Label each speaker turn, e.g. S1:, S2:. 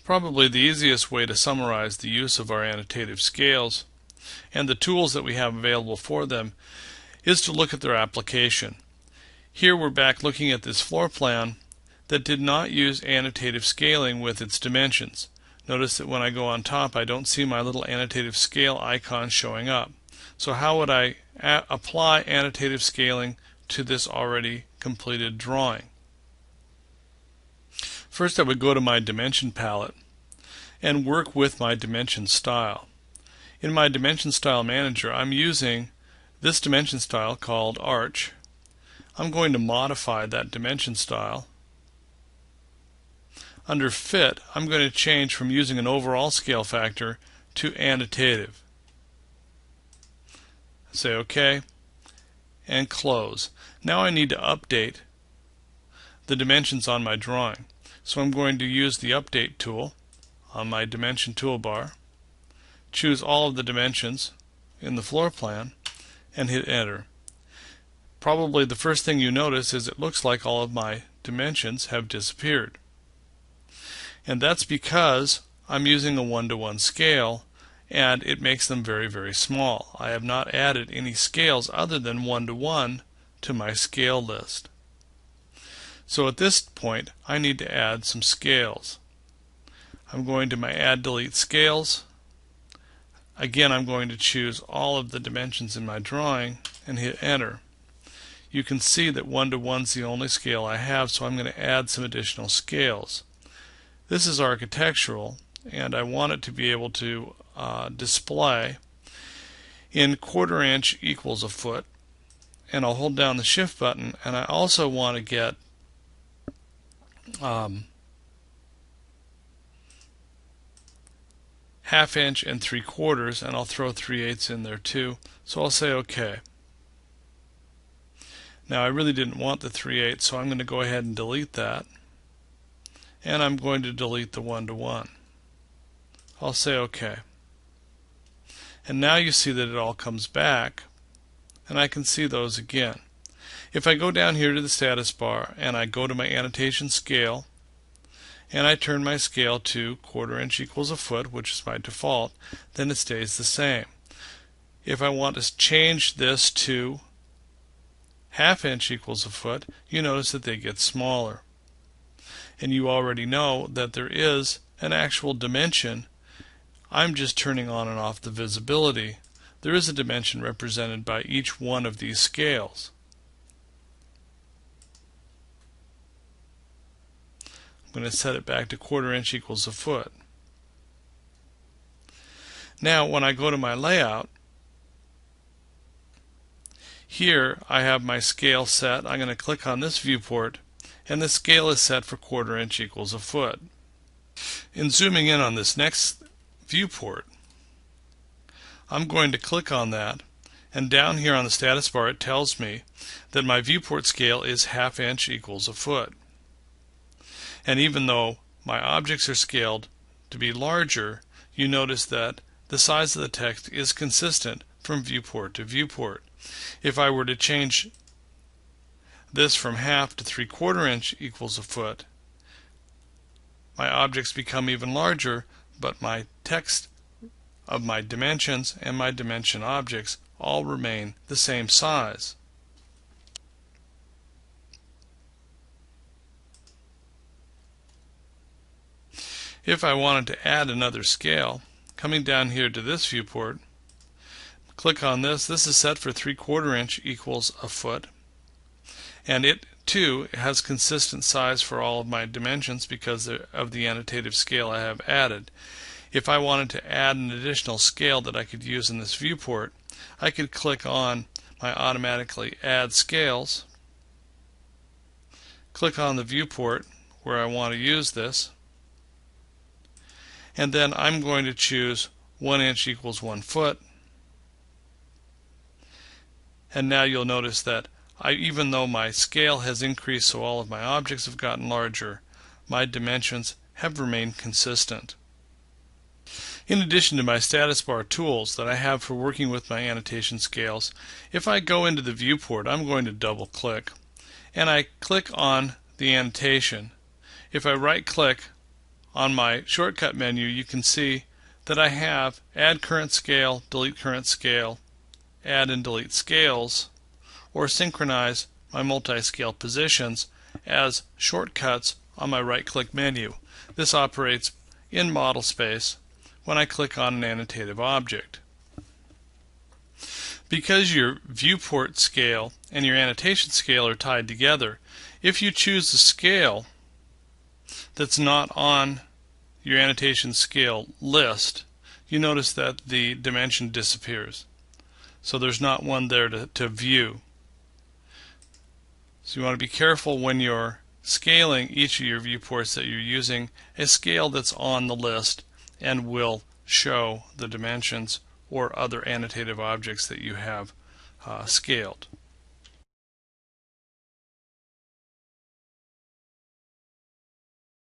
S1: Probably the easiest way to summarize the use of our annotative scales and the tools that we have available for them is to look at their application. Here we're back looking at this floor plan that did not use annotative scaling with its dimensions. Notice that when I go on top, I don't see my little annotative scale icon showing up. So how would I apply annotative scaling to this already completed drawing? First, I would go to my dimension palette and work with my dimension style. In my dimension style manager, I'm using this dimension style called Arch. I'm going to modify that dimension style. Under Fit, I'm going to change from using an overall scale factor to annotative. Say OK and close. Now I need to update the dimensions on my drawing. So I'm going to use the Update tool on my Dimension toolbar, choose all of the dimensions in the floor plan, and hit Enter. Probably the first thing you notice is it looks like all of my dimensions have disappeared. And that's because I'm using a 1-to-1 scale, and it makes them very, very small. I have not added any scales other than 1-to-1 to my scale list. So at this point, I need to add some scales. I'm going to my Add Delete Scales. Again, I'm going to choose all of the dimensions in my drawing and hit Enter. You can see that 1-to-1 is the only scale I have, so I'm going to add some additional scales. This is architectural, and I want it to be able to display in 1/4 inch equals a foot. And I'll hold down the Shift button, and I also want to get ½ inch and 3/4, and I'll throw 3/8 in there too. So I'll say OK. Now I really didn't want the 3/8, so I'm going to go ahead and delete that. And I'm going to delete the 1-to-1. I'll say OK. And now you see that it all comes back, and I can see those again. If I go down here to the status bar and I go to my annotation scale and I turn my scale to 1/4 inch equals a foot, which is my default, then it stays the same. If I want to change this to ½ inch equals a foot, you notice that they get smaller. And you already know that there is an actual dimension. I'm just turning on and off the visibility. There is a dimension represented by each one of these scales. I'm going to set it back to 1/4 inch equals a foot. Now when I go to my layout, here I have my scale set. I'm going to click on this viewport, and the scale is set for 1/4 inch equals a foot. In zooming in on this next viewport, I'm going to click on that, and down here on the status bar it tells me that my viewport scale is ½ inch equals a foot. And even though my objects are scaled to be larger, you notice that the size of the text is consistent from viewport to viewport. If I were to change this from ½ to 3/4 inch equals a foot, my objects become even larger, but my text of my dimensions and my dimension objects all remain the same size. If I wanted to add another scale, coming down here to this viewport, click on this. This is set for 3/4 inch equals a foot, and it too has consistent size for all of my dimensions because of the annotative scale I have added. If I wanted to add an additional scale that I could use in this viewport, I could click on my automatically add scales, click on the viewport where I want to use this, and then I'm going to choose 1 inch equals 1 foot. And now you'll notice that even though my scale has increased, so all of my objects have gotten larger, my dimensions have remained consistent. In addition to my status bar tools that I have for working with my annotation scales, if I go into the viewport, I'm going to double click, and I click on the annotation. If I right click on my shortcut menu, you can see that I have Add Current Scale, Delete Current Scale, Add and Delete Scales, or Synchronize my multi-scale positions as shortcuts on my right-click menu. This operates in model space when I click on an annotative object. Because your viewport scale and your annotation scale are tied together, if you choose a scale that's not on your annotation scale list, you notice that the dimension disappears. So there's not one there to view. So you want to be careful when you're scaling each of your viewports that you're using a scale that's on the list and will show the dimensions or other annotative objects that you have scaled.